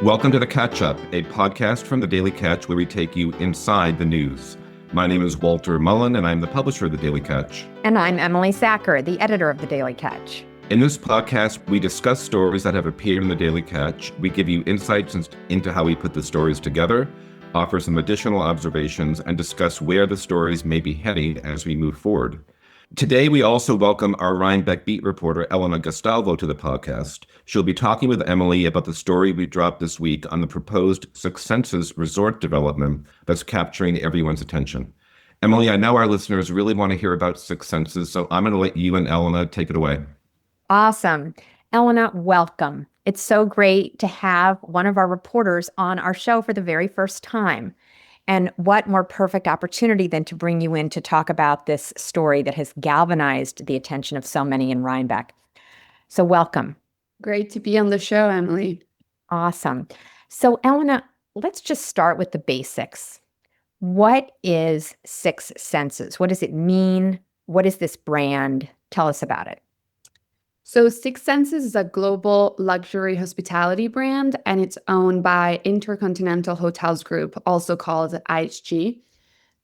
Welcome to The Catch Up, a podcast from the Daily Catch where we take you inside the news. My name is Walter Mullen, and I'm the publisher of the Daily Catch. And I'm Emily Sachar, the editor of the Daily Catch. In this podcast, we discuss stories that have appeared in the Daily Catch. We give you insights into how we put the stories together, offer some additional observations, and discuss where the stories may be heading as we move forward. Today, we also welcome our Rhinebeck beat reporter, Elena Gastaldo, to the podcast. She'll be talking with Emily about the story we dropped this week on the proposed Six Senses resort development that's capturing everyone's attention. Emily, I know our listeners really want to hear about Six Senses, so I'm going to let you and Elena take it away. Awesome. Elena, welcome. It's so great to have one of our reporters on our show for the very first time. And what more perfect opportunity than to bring you in to talk about this story that has galvanized the attention of so many in Rhinebeck. So welcome. Great to be on the show, Emily. Awesome. So Elena, let's just start with the basics. What is Six Senses? What does it mean? What is this brand? Tell us about it. So Six Senses is a global luxury hospitality brand, and it's owned by Intercontinental Hotels Group, also called IHG.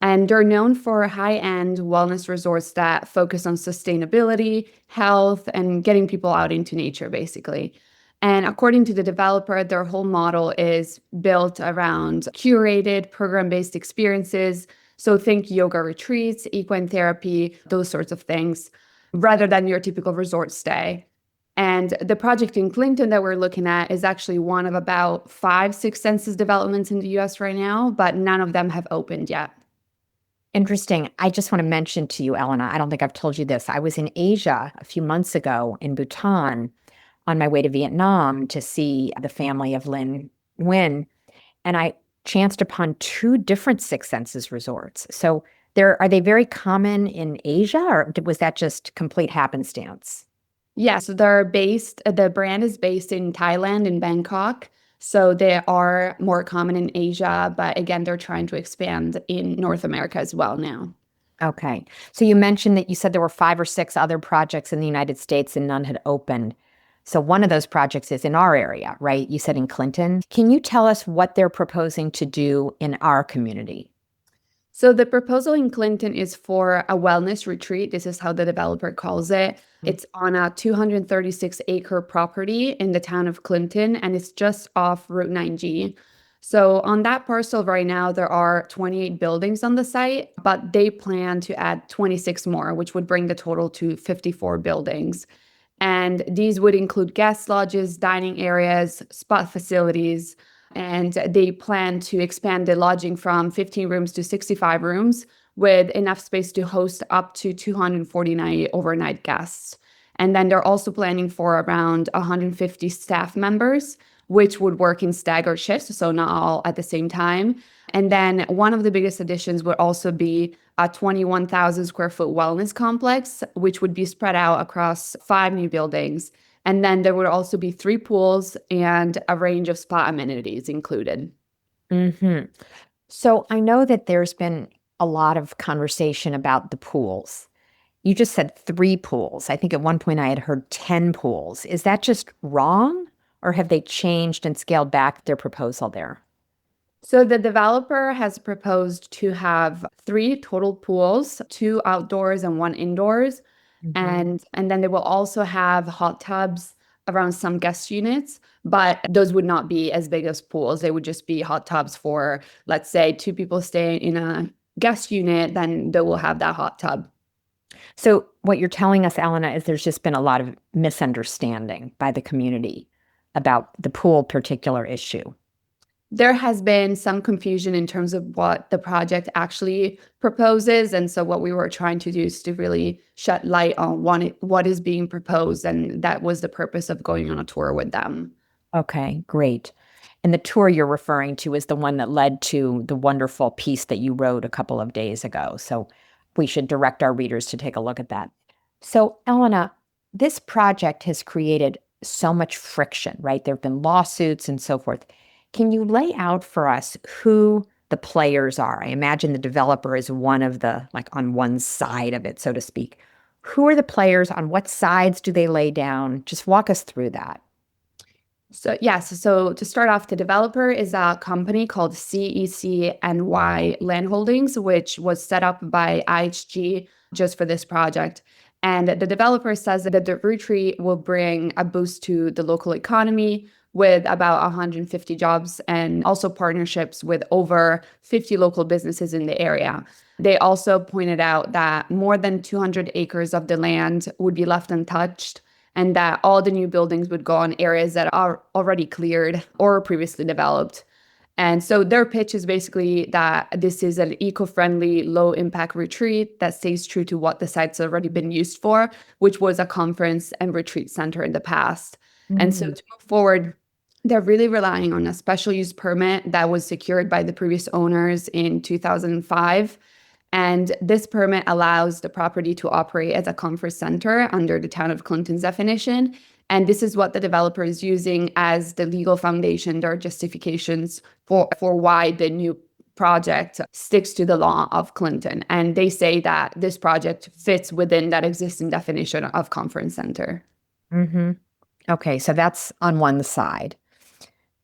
And they're known for high-end wellness resorts that focus on sustainability, health, and getting people out into nature, basically. And according to the developer, their whole model is built around curated program-based experiences. So think yoga retreats, equine therapy, those sorts of things, rather than your typical resort stay. And the project in Clinton that we're looking at is actually one of about 5 Six Senses developments in the US right now, but none of them have opened yet. Interesting. I just want to mention to you, Elena, I don't think I've told you this. I was in Asia a few months ago in Bhutan on my way to Vietnam to see the family of Lin Nguyen, and I chanced upon 2 different Six Senses resorts. So are they very common in Asia, or was that just complete happenstance? Yes, the brand is based in Thailand, in Bangkok. So they are more common in Asia, but again, they're trying to expand in North America as well now. Okay. So you mentioned that you said there were 5 or 6 other projects in the United States and none had opened. So one of those projects is in our area, right? You said in Clinton. Can you tell us what they're proposing to do in our community? So the proposal in Clinton is for a wellness retreat. This is how the developer calls it. It's on a 236-acre property in the town of Clinton, and it's just off Route 9G. So on that parcel right now, there are 28 buildings on the site, but they plan to add 26 more, which would bring the total to 54 buildings. And these would include guest lodges, dining areas, spa facilities, and they plan to expand the lodging from 15 rooms to 65 rooms with enough space to host up to 249 overnight guests. And then they're also planning for around 150 staff members, which would work in staggered shifts, so not all at the same time. And then one of the biggest additions would also be a 21,000 square foot wellness complex, which would be spread out across 5 new buildings. And then there would also be 3 pools and a range of spa amenities included. Mm-hmm. So I know that there's been a lot of conversation about the pools. You just said 3 pools. I think at one point I had heard 10 pools. Is that just wrong? Or have they changed and scaled back their proposal there? So the developer has proposed to have 3 total pools, 2 outdoors and 1 indoors. Mm-hmm. And then they will also have hot tubs around some guest units, but those would not be as big as pools. They would just be hot tubs for, let's say, 2 people staying in a guest unit, then they will have that hot tub. So what you're telling us, Elena, is there's just been a lot of misunderstanding by the community about the pool particular issue. There has been some confusion in terms of what the project actually proposes. And so what we were trying to do is to really shed light on what is being proposed. And that was the purpose of going on a tour with them. Okay, great. And the tour you're referring to is the one that led to the wonderful piece that you wrote a couple of days ago. So we should direct our readers to take a look at that. So Elena, this project has created so much friction, right? There have been lawsuits and so forth. Can you lay out for us who the players are? I imagine the developer is one of the, like on one side of it, so to speak. Who are the players? On what sides do they lay down? Just walk us through that. So yes, so to start off, the developer is a company called CECNY Land Holdings, which was set up by IHG just for this project. And the developer says that the retreat will bring a boost to the local economy with about 150 jobs and also partnerships with over 50 local businesses in the area. They also pointed out that more than 200 acres of the land would be left untouched, and that all the new buildings would go on areas that are already cleared or previously developed. And so their pitch is basically that this is an eco-friendly, low-impact retreat that stays true to what the site's already been used for, which was a conference and retreat center in the past. And so to move forward, they're really relying on a special use permit that was secured by the previous owners in 2005. And this permit allows the property to operate as a conference center under the town of Clinton's definition. And this is what the developer is using as the legal foundation. There are justifications for why the new project sticks to the law of Clinton. And they say that this project fits within that existing definition of conference center. Mm-hmm. Okay, so that's on one side.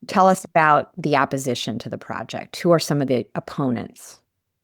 Tell us about the opposition to the project. Who are some of the opponents?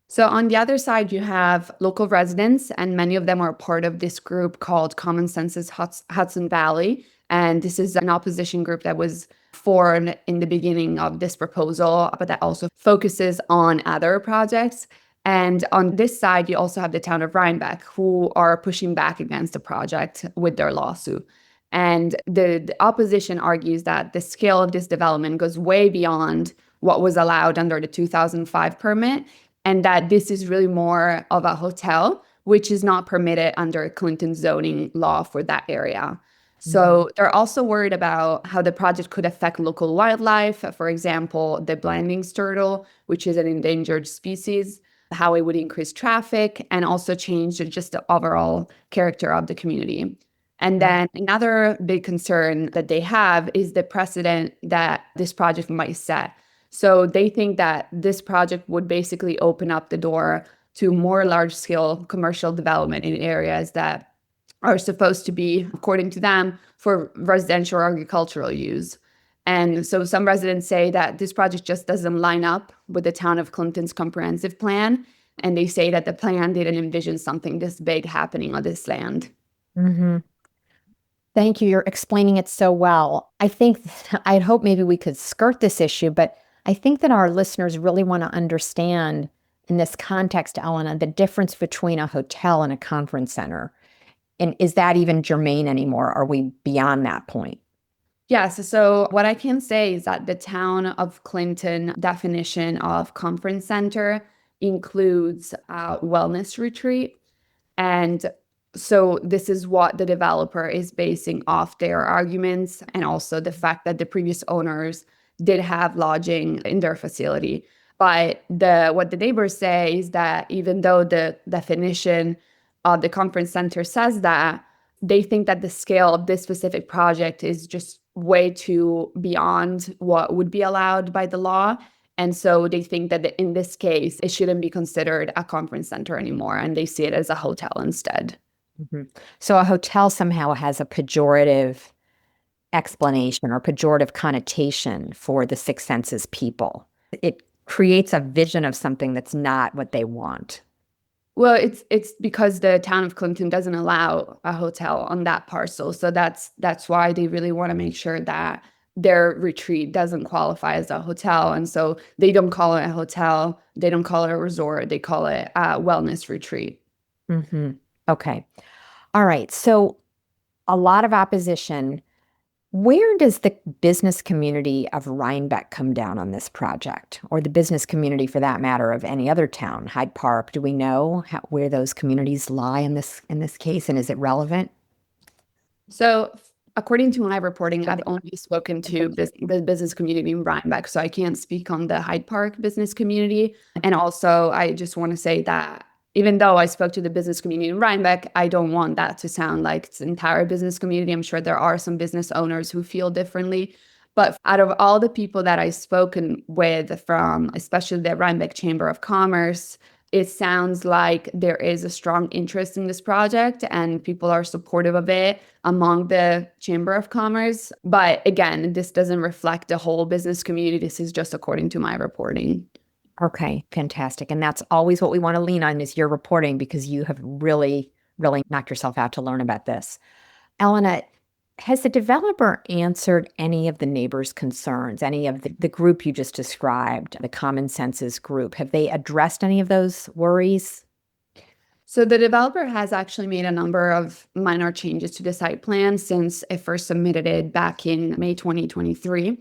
So on the other side, you have local residents, and many of them are part of this group called Common Sensus Hudson Valley. And this is an opposition group that was formed in the beginning of this proposal, but that also focuses on other projects. And on this side, you also have the town of Rhinebeck, who are pushing back against the project with their lawsuit. And the opposition argues that the scale of this development goes way beyond what was allowed under the 2005 permit, and that this is really more of a hotel, which is not permitted under Clinton zoning law for that area. So they're also worried about how the project could affect local wildlife. For example, the Blandings turtle, which is an endangered species, how it would increase traffic and also change just the overall character of the community. And then another big concern that they have is the precedent that this project might set. So they think that this project would basically open up the door to more large-scale commercial development in areas that are supposed to be, according to them, for residential or agricultural use. And so some residents say that this project just doesn't line up with the town of Clinton's comprehensive plan. And they say that the plan didn't envision something this big happening on this land. Mm-hmm. Thank you. You're explaining it so well. I'd hope maybe we could skirt this issue, but I think that our listeners really want to understand in this context, Elena, the difference between a hotel and a conference center. And is that even germane anymore? Are we beyond that point? Yes. So what I can say is that the town of Clinton definition of conference center includes a wellness retreat. And so this is what the developer is basing off their arguments, and also the fact that the previous owners did have lodging in their facility. But what the neighbors say is that even though the definition of the conference center says that, they think that the scale of this specific project is just way too beyond what would be allowed by the law. And so they think that in this case, it shouldn't be considered a conference center anymore, and they see it as a hotel instead. Mm-hmm. So a hotel somehow has a pejorative explanation or pejorative connotation for the Six Senses people. It creates a vision of something that's not what they want. Well, it's because the town of Clinton doesn't allow a hotel on that parcel. So that's why they really want to make sure that their retreat doesn't qualify as a hotel. And so they don't call it a hotel. They don't call it a resort. They call it a wellness retreat. Mm-hmm. Okay. All right. So a lot of opposition. Where does the business community of Rhinebeck come down on this project, or the business community, for that matter, of any other town? Hyde Park, do we know where those communities lie in this case, and is it relevant? So according to my reporting, I've only spoken to the business community in Rhinebeck, so I can't speak on the Hyde Park business community. And also, I just want to say that even though I spoke to the business community in Rhinebeck, I don't want that to sound like it's the entire business community. I'm sure there are some business owners who feel differently. But out of all the people that I've spoken with from especially the Rhinebeck Chamber of Commerce, it sounds like there is a strong interest in this project and people are supportive of it among the Chamber of Commerce. But again, this doesn't reflect the whole business community. This is just according to my reporting. Okay, fantastic. And that's always what we want to lean on is your reporting, because you have really, really knocked yourself out to learn about this. Elena, has the developer answered any of the neighbors' concerns, any of the group you just described, the Common Senses group? Have they addressed any of those worries? So the developer has actually made a number of minor changes to the site plan since it first submitted it back in May 2023.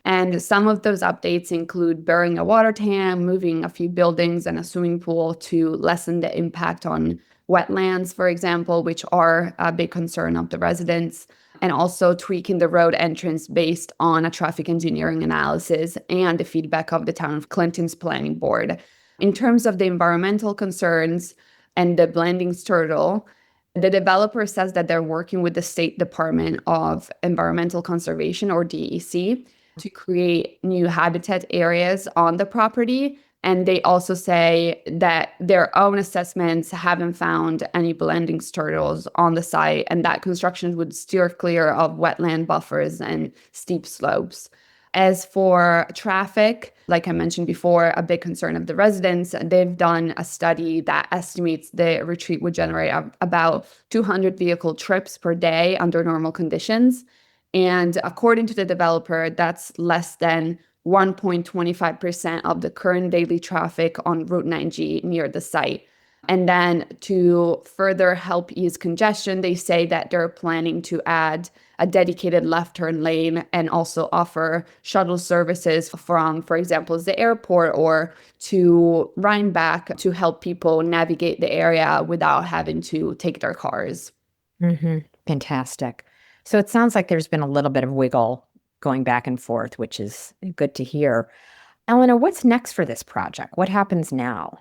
And some of those updates include burying a water tank, moving a few buildings and a swimming pool to lessen the impact on wetlands, for example, which are a big concern of the residents, and also tweaking the road entrance based on a traffic engineering analysis and the feedback of the town of Clinton's planning board. In terms of the environmental concerns and the blending turtle, the developer says that they're working with the State Department of Environmental Conservation, or DEC, to create new habitat areas on the property. And they also say that their own assessments haven't found any blending turtles on the site, and that construction would steer clear of wetland buffers and steep slopes. As for traffic, like I mentioned before, a big concern of the residents, they've done a study that estimates the retreat would generate about 200 vehicle trips per day under normal conditions. And according to the developer, that's less than 1.25% of the current daily traffic on Route 9G near the site. And then to further help ease congestion, they say that they're planning to add a dedicated left turn lane and also offer shuttle services from, for example, the airport or to Rhinebeck to help people navigate the area without having to take their cars. Mm-hmm. Fantastic. So it sounds like there's been a little bit of wiggle going back and forth, which is good to hear. Elena, what's next for this project? What happens now?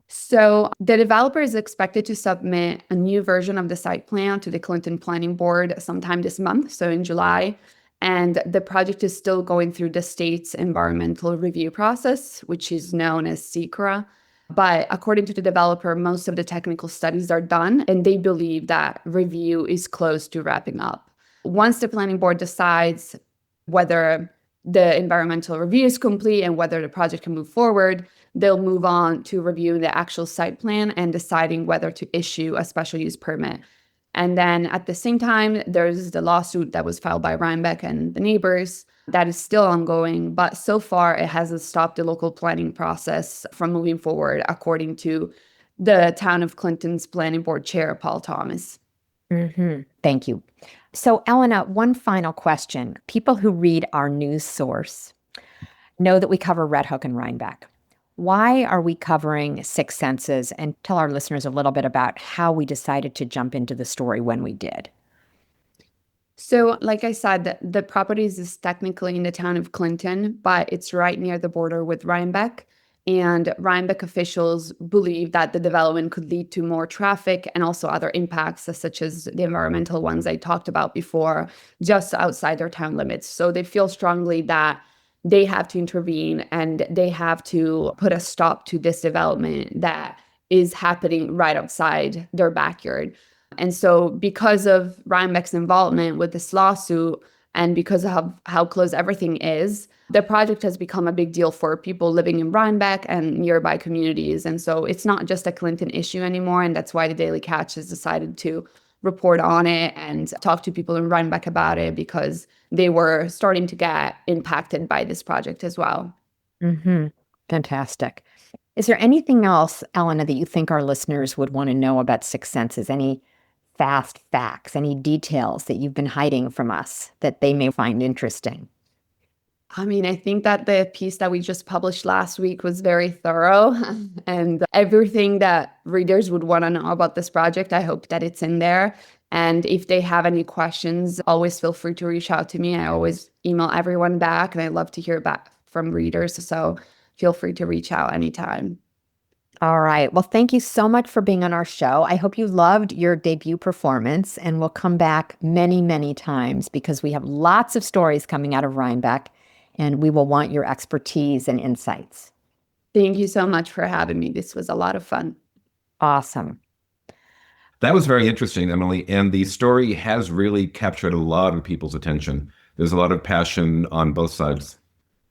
So the developer is expected to submit a new version of the site plan to the Clinton Planning Board sometime this month, so in July. And the project is still going through the state's environmental review process, which is known as SECRA. But according to the developer, most of the technical studies are done, and they believe that review is close to wrapping up. Once the planning board decides whether the environmental review is complete and whether the project can move forward, they'll move on to reviewing the actual site plan and deciding whether to issue a special use permit. And then at the same time, there's the lawsuit that was filed by Rhinebeck and the neighbors that is still ongoing, but so far it hasn't stopped the local planning process from moving forward, according to the town of Clinton's planning board chair, Paul Thomas. Mm-hmm. Thank you. So, Elena, one final question. People who read our news source know that we cover Red Hook and Rhinebeck. Why are we covering Six Senses? And tell our listeners a little bit about how we decided to jump into the story when we did. So, like I said, the property is technically in the town of Clinton, but it's right near the border with Rhinebeck. And Rhinebeck officials believe that the development could lead to more traffic and also other impacts, such as the environmental ones I talked about before, just outside their town limits. So they feel strongly that they have to intervene and they have to put a stop to this development that is happening right outside their backyard. And so because of Rhinebeck's involvement with this lawsuit and because of how close everything is, the project has become a big deal for people living in Rhinebeck and nearby communities. And so it's not just a Clinton issue anymore. And that's why the Daily Catch has decided to report on it and talk to people in Rhinebeck about it, because they were starting to get impacted by this project as well. Mm-hmm. Fantastic. Is there anything else, Elena, that you think our listeners would want to know about Six Senses? Any fast facts, any details that you've been hiding from us that they may find interesting? I mean, I think that the piece that we just published last week was very thorough and everything that readers would want to know about this project, I hope that it's in there. And if they have any questions, always feel free to reach out to me. I always email everyone back and I love to hear back from readers. So feel free to reach out anytime. All right. Well, thank you so much for being on our show. I hope you loved your debut performance, and we'll come back many, many times because we have lots of stories coming out of Rhinebeck, and we will want your expertise and insights. Thank you so much for having me. This was a lot of fun. Awesome. That was very interesting, Emily. And the story has really captured a lot of people's attention. There's a lot of passion on both sides.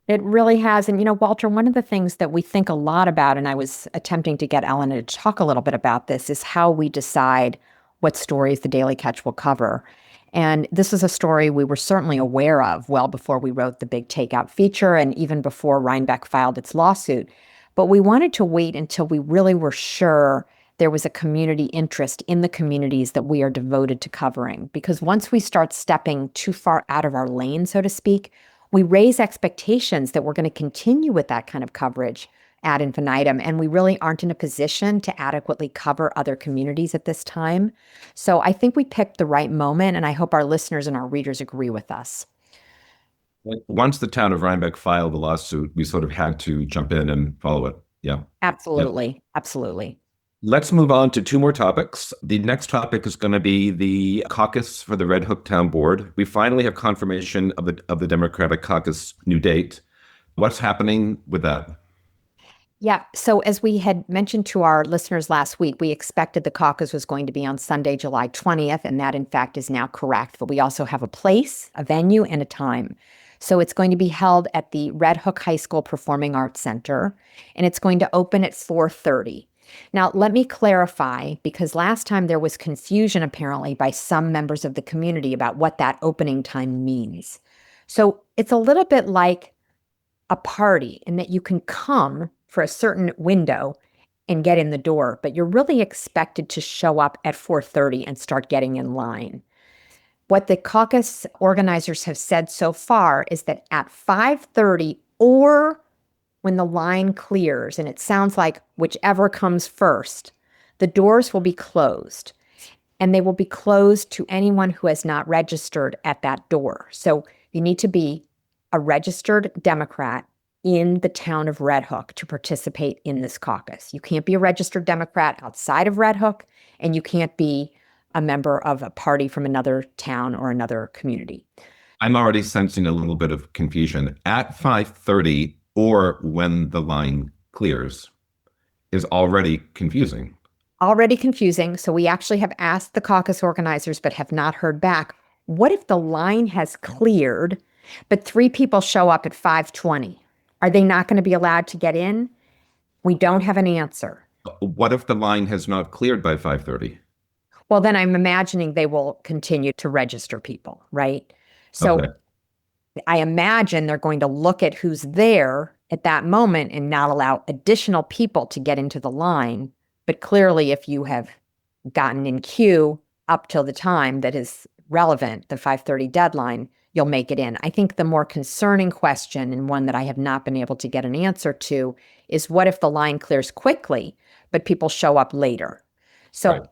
It really has. And, Walter, one of the things that we think a lot about, and I was attempting to get Elena to talk a little bit about this, is how we decide what stories the Daily Catch will cover. And this is a story we were certainly aware of well before we wrote the big takeout feature and even before Rhinebeck filed its lawsuit. But we wanted to wait until we really were sure there was a community interest in the communities that we are devoted to covering. Because once we start stepping too far out of our lane, so to speak, we raise expectations that we're going to continue with that kind of coverage ad infinitum, and we really aren't in a position to adequately cover other communities at this time. So I think we picked the right moment, and I hope our listeners and our readers agree with us. Once the town of Rhinebeck filed the lawsuit, we sort of had to jump in and follow it. Yeah. Absolutely. Yeah. Absolutely. Let's move on to two more topics. The next topic is going to be the caucus for the Red Hook Town Board. We finally have confirmation of the Democratic caucus new date. What's happening with that? Yeah. So as we had mentioned to our listeners last week, we expected the caucus was going to be on Sunday, July 20th, and that in fact is now correct. But we also have a place, a venue, and a time. So it's going to be held at the Red Hook High School Performing Arts Center, and it's going to open at 4:30. Now, let me clarify, because last time there was confusion apparently by some members of the community about what that opening time means. So it's a little bit like a party in that you can come for a certain window and get in the door, but you're really expected to show up at 4:30 and start getting in line. What the caucus organizers have said so far is that at 5:30 or when the line clears, and it sounds like whichever comes first, the doors will be closed, and they will be closed to anyone who has not registered at that door. So you need to be a registered Democrat in the town of Red Hook to participate in this caucus. You can't be a registered Democrat outside of Red Hook, and you can't be a member of a party from another town or another community. I'm already sensing a little bit of confusion. At 5:30 or when the line clears is already confusing. Already confusing. So we actually have asked the caucus organizers, but have not heard back. What if the line has cleared, but 3 people show up at 5:20? Are they not going to be allowed to get in? We don't have an answer. What if the line has not cleared by 5:30? Well, then I'm imagining they will continue to register people, right? So Okay. I imagine they're going to look at who's there at that moment and not allow additional people to get into the line. But clearly, if you have gotten in queue up till the time that is relevant, the 5:30 deadline, you'll make it in. I think the more concerning question, and one that I have not been able to get an answer to, is what if the line clears quickly, but people show up later? So Right.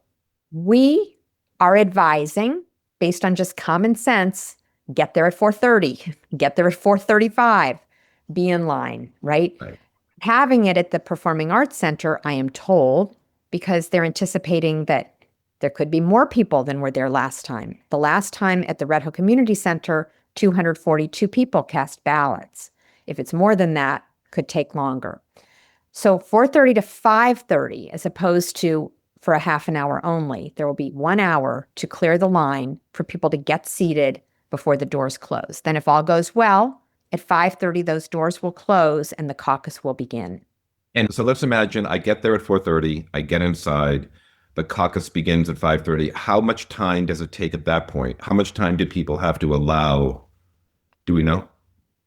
We are advising, based on just common sense, get there at 4:30, get there at 4:35, be in line, right? Having it at the Performing Arts Center, I am told, because they're anticipating that there could be more people than were there last time. The last time at the Red Hook Community Center, 242 people cast ballots. If it's more than that, could take longer. So 4:30 to 5:30, as opposed to for a half an hour only, there will be 1 hour to clear the line for people to get seated before the doors close. Then if all goes well, at 5:30, those doors will close and the caucus will begin. And so let's imagine I get there at 4:30, I get inside, the caucus begins at 5:30. How much time does it take at that point? How much time do people have to allow? Do we know?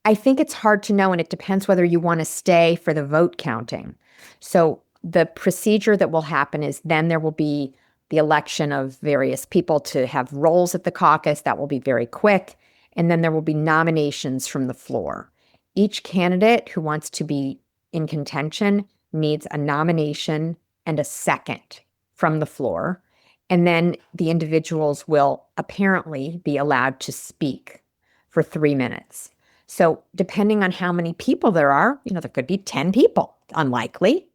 I think it's hard to know, and it depends whether you want to stay for the vote counting. So the procedure that will happen is then there will be the election of various people to have roles at the caucus. That will be very quick. And then there will be nominations from the floor. Each candidate who wants to be in contention needs a nomination and a second from the floor. And then the individuals will apparently be allowed to speak for 3 minutes. So depending on how many people there are, there could be 10 people, unlikely.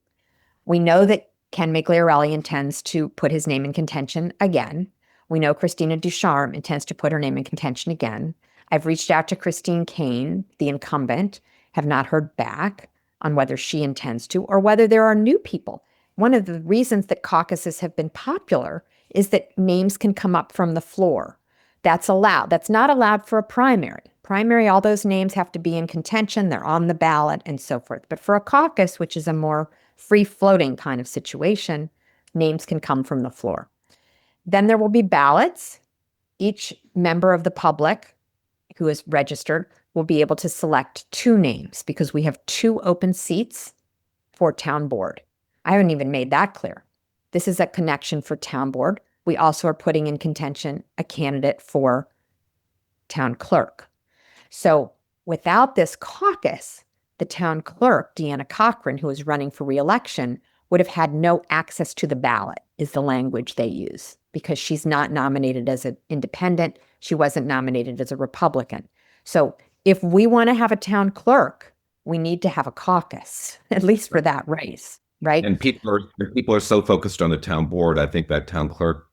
We know that Ken Migliarelli intends to put his name in contention again. We know Christina Ducharme intends to put her name in contention again. I've reached out to Christine Kane, the incumbent, have not heard back. on whether she intends to or whether there are new people. One of the reasons that caucuses have been popular is that names can come up from the floor. That's allowed. That's not allowed for a primary. Primary, all those names have to be in contention, they're on the ballot, and so forth. But for a caucus, which is a more free-floating kind of situation, names can come from the floor. Then there will be ballots. Each member of the public who is registered will be able to select 2 names because we have 2 open seats for town board. I haven't even made that clear. This is a connection for town board. We also are putting in contention a candidate for town clerk. So without this caucus, the town clerk, Deanna Cochran, who is running for re-election, would have had no access to the ballot, is the language they use, because she's not nominated as an independent. She wasn't nominated as a Republican. So if we want to have a town clerk, we need to have a caucus, at least for that race, right? And people are so focused on the town board, I think that town clerk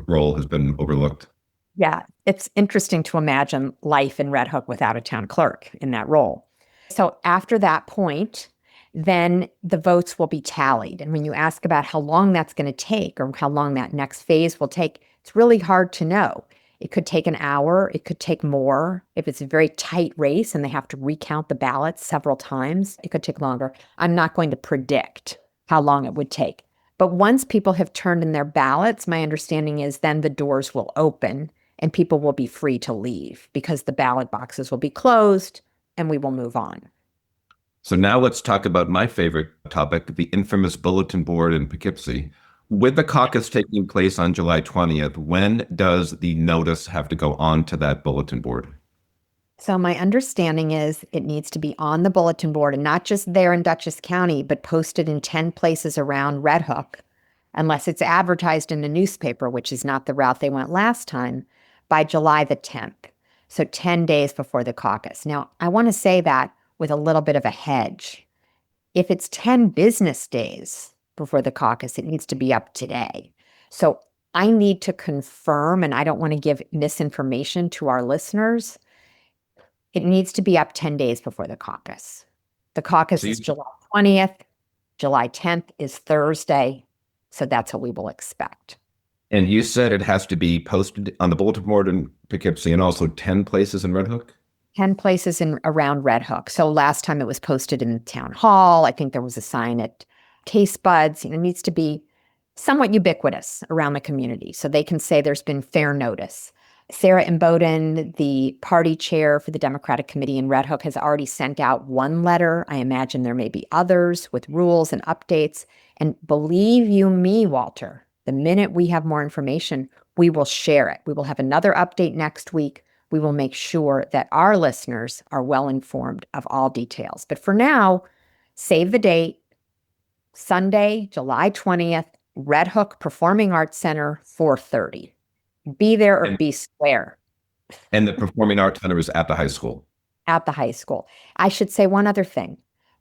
role has been overlooked. Yeah, it's interesting to imagine life in Red Hook without a town clerk in that role. So after that point, then the votes will be tallied. And when you ask about how long that's going to take or how long that next phase will take, it's really hard to know. It could take an hour. It could take more. If it's a very tight race and they have to recount the ballots several times, it could take longer. I'm not going to predict how long it would take. But once people have turned in their ballots, my understanding is then the doors will open and people will be free to leave because the ballot boxes will be closed and we will move on. So now let's talk about my favorite topic, the infamous bulletin board in Poughkeepsie. With the caucus taking place on July 20th, when does the notice have to go on to that bulletin board? So my understanding is it needs to be on the bulletin board and not just there in Dutchess County, but posted in 10 places around Red Hook, unless it's advertised in the newspaper, which is not the route they went last time, by July the 10th. So 10 days before the caucus. Now, I want to say that with a little bit of a hedge. If it's 10 business days before the caucus, it needs to be up today. So I need to confirm, and I don't want to give misinformation to our listeners. It needs to be up 10 days before the caucus. The caucus is July 20th. July 10th is Thursday. So that's what we will expect. And you said it has to be posted on the bulletin board in Poughkeepsie and also 10 places in Red Hook? 10 places around Red Hook. So last time it was posted in the town hall. I think there was a sign at Taste Buds. It needs to be somewhat ubiquitous around the community so they can say there's been fair notice. Sarah Imboden, the party chair for the Democratic Committee in Red Hook, has already sent out one letter. I imagine there may be others with rules and updates. And believe you me, Walter, the minute we have more information, we will share it. We will have another update next week. We will make sure that our listeners are well informed of all details. But for now, save the date, Sunday, July 20th, Red Hook Performing Arts Center, 4:30. Be there or be square. And the Performing Arts Center is at the high school. At the high school. I should say one other thing.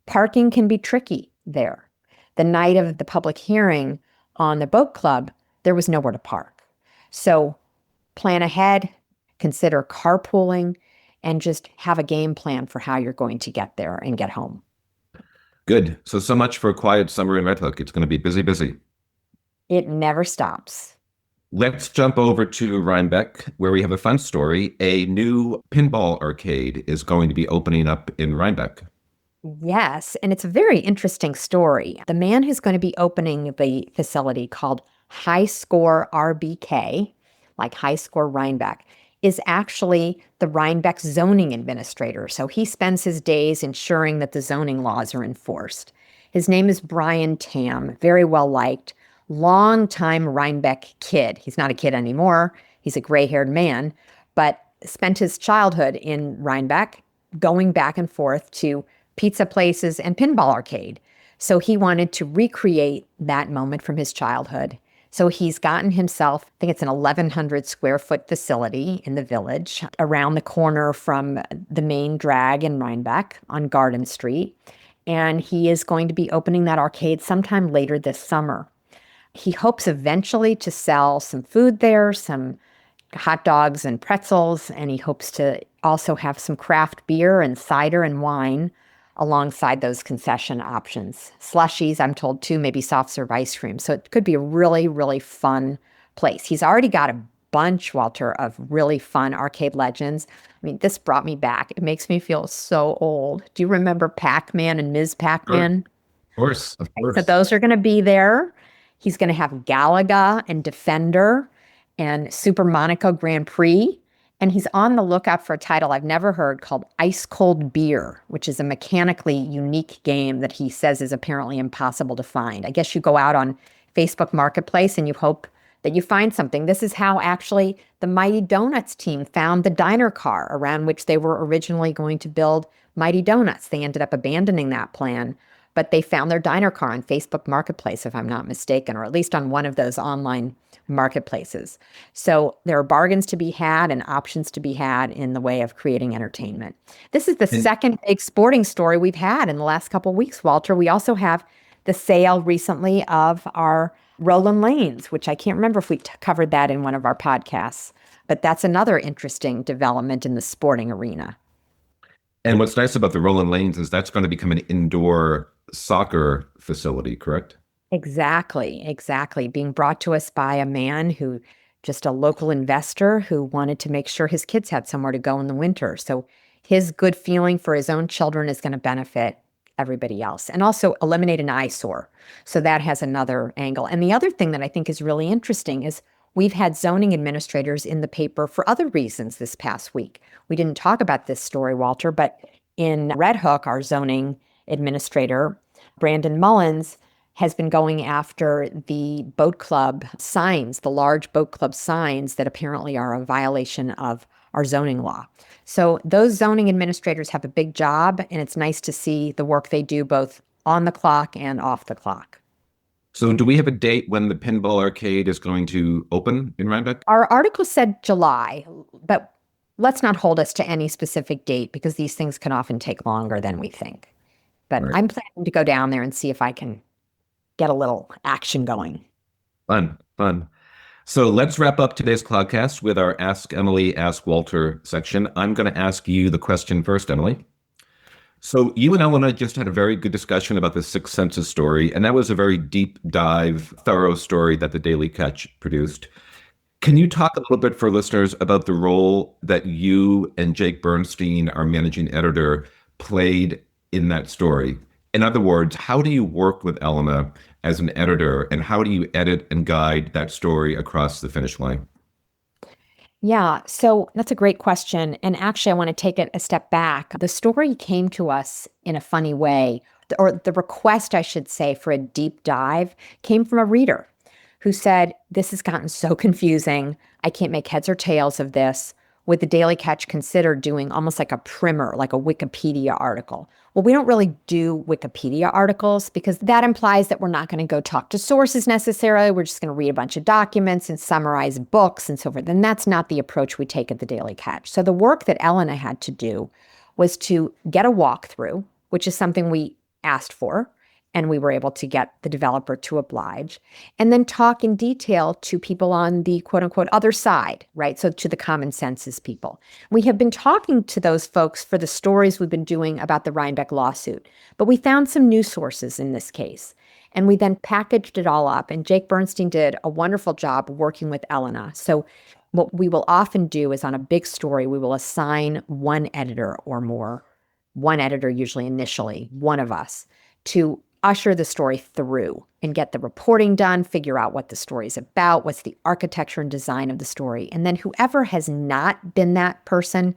Parking can be tricky there. The night of the public hearing on the boat club, there was nowhere to park. So plan ahead, consider carpooling, and just have a game plan for how you're going to get there and get home. Good. So much for a quiet summer in Red Hook. It's going to be busy. It never stops. Let's jump over to Rhinebeck, where we have a fun story. A new pinball arcade is going to be opening up in Rhinebeck. Yes, and it's a very interesting story. The man who's going to be opening the facility, called High Score RBK, like High Score Rhinebeck, is actually the Rhinebeck zoning administrator. So he spends his days ensuring that the zoning laws are enforced. His name is Brian Tam, very well liked, longtime Rhinebeck kid. He's not a kid anymore. He's a gray-haired man, but spent his childhood in Rhinebeck, going back and forth to pizza places and pinball arcade. So he wanted to recreate that moment from his childhood. So he's gotten himself, I think it's an 1,100 square foot facility in the village around the corner from the main drag in Rhinebeck on Garden Street. And he is going to be opening that arcade sometime later this summer. He hopes eventually to sell some food there, some hot dogs and pretzels, and he hopes to also have some craft beer and cider and wine alongside those concession options. Slushies, I'm told too, maybe soft serve ice cream. So it could be a really, really fun place. He's already got a bunch, Walter, of really fun arcade legends. I mean, this brought me back. It makes me feel so old. Do you remember Pac-Man and Ms. Pac-Man? Of course, of course. So those are going to be there. He's going to have Galaga and Defender and Super Monaco Grand Prix. And he's on the lookout for a title I've never heard called Ice Cold Beer, which is a mechanically unique game that he says is apparently impossible to find. I guess you go out on Facebook Marketplace and you hope that you find something. This is how actually the Mighty Donuts team found the diner car around which they were originally going to build Mighty Donuts. They ended up abandoning that plan, but they found their diner car on Facebook Marketplace, if I'm not mistaken, or at least on one of those online marketplaces. So there are bargains to be had and options to be had in the way of creating entertainment. This is the second big sporting story we've had in the last couple of weeks, Walter. We also have the sale recently of our Roland Lanes, which I can't remember if we covered that in one of our podcasts, but that's another interesting development in the sporting arena. And what's nice about the Roland Lanes is that's going to become an indoor soccer facility, correct? Exactly. Being brought to us by a man who, just a local investor who wanted to make sure his kids had somewhere to go in the winter. So his good feeling for his own children is going to benefit everybody else and also eliminate an eyesore. So that has another angle. And the other thing that I think is really interesting is we've had zoning administrators in the paper for other reasons this past week. We didn't talk about this story, Walter, but in Red Hook, our zoning administrator, Brandon Mullins, has been going after the boat club signs, the large boat club signs that apparently are a violation of our zoning law. So those zoning administrators have a big job, and it's nice to see the work they do both on the clock and off the clock. So do we have a date when the pinball arcade is going to open in Rhinebeck? Our article said July, but let's not hold us to any specific date because these things can often take longer than we think. But Right. I'm planning to go down there and see if I can get a little action going. Fun. So let's wrap up today's podcast with our Ask Emily, Ask Walter section. I'm going to ask you the question first, Emily. So you and Elena just had a very good discussion about the Sixth Senses story, and that was a very deep dive, thorough story that the Daily Catch produced. Can you talk a little bit for listeners about the role that you and Jake Bernstein, our managing editor, played in that story? In other words, how do you work with Elena as an editor, and how do you edit and guide that story across the finish line? Yeah, so that's a great question. And actually, I want to take it a step back. The story came to us in a funny way, or the request, I should say, for a deep dive came from a reader who said, "This has gotten so confusing. I can't make heads or tails of this. Would the Daily Catch consider doing almost like a primer, like a Wikipedia article?" Well, we don't really do Wikipedia articles because that implies that we're not going to go talk to sources necessarily. We're just going to read a bunch of documents and summarize books and so forth. And that's not the approach we take at the Daily Catch. So the work that Elena had to do was to get a walkthrough, which is something we asked for, and we were able to get the developer to oblige, and then talk in detail to people on the quote unquote other side, right? So to the common senses people. We have been talking to those folks for the stories we've been doing about the Rhinebeck lawsuit, but we found some new sources in this case. And we then packaged it all up, and Jake Bernstein did a wonderful job working with Elena. So what we will often do is on a big story, we will assign one editor or more, one editor usually initially, one of us, to usher the story through and get the reporting done, figure out what the story is about, what's the architecture and design of the story. And then whoever has not been that person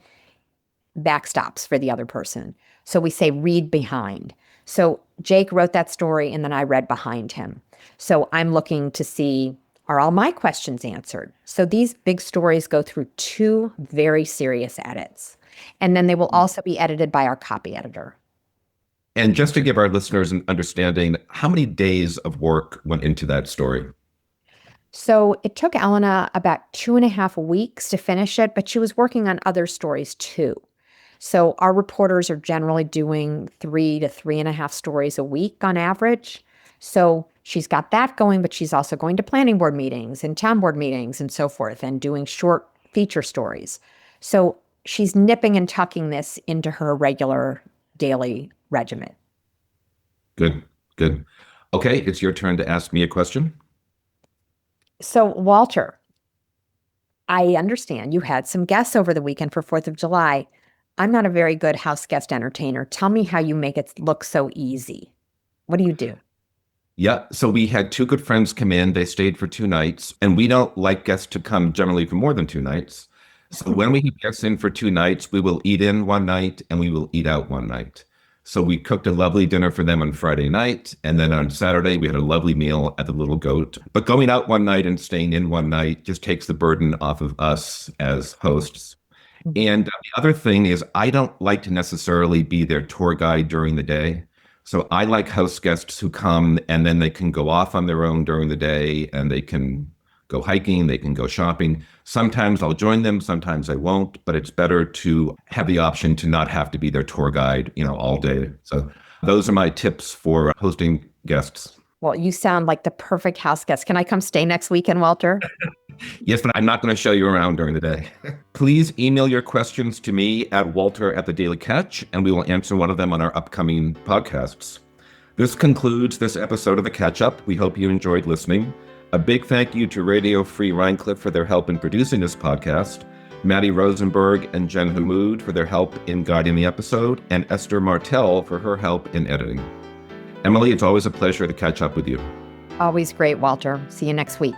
backstops for the other person. So we say read behind. So Jake wrote that story and then I read behind him. So I'm looking to see, are all my questions answered? So these big stories go through 2 very serious edits. And then they will also be edited by our copy editor. And just to give our listeners an understanding, how many days of work went into that story? So it took Elena about 2.5 weeks to finish it, but she was working on other stories too. So our reporters are generally doing 3 to 3.5 stories a week on average. So she's got that going, but she's also going to planning board meetings and town board meetings and so forth and doing short feature stories. So she's nipping and tucking this into her regular daily regimen. Good, good. Okay, it's your turn to ask me a question. So, Walter, I understand you had some guests over the weekend for 4th of July. I'm not a very good house guest entertainer. Tell me how you make it look so easy. What do you do? Yeah, so we had two good friends come in. They stayed for 2 nights, and we don't like guests to come generally for more than 2 nights. So when we have guests in for 2 nights, we will eat in one night and we will eat out one night. So we cooked a lovely dinner for them on Friday night, and then on Saturday we had a lovely meal at the Little Goat. But going out one night and staying in one night just takes the burden off of us as hosts. And the other thing is I don't like to necessarily be their tour guide during the day. So I like house guests who come and then they can go off on their own during the day and they can go hiking, they can go shopping. Sometimes I'll join them, sometimes I won't, but it's better to have the option to not have to be their tour guide, all day. So those are my tips for hosting guests. Well, you sound like the perfect house guest. Can I come stay next weekend, Walter? Yes, but I'm not going to show you around during the day. Please email your questions to me at walter@thedailycatch, and we will answer one of them on our upcoming podcasts. This concludes this episode of The Catch Up. We hope you enjoyed listening. A big thank you to Radio Free Rhinecilff for their help in producing this podcast, Matty Rosenberg and Jen Hammoud for their help in guiding the episode, and Esther Martel for her help in editing. Emily, it's always a pleasure to catch up with you. Always great, Walter. See you next week.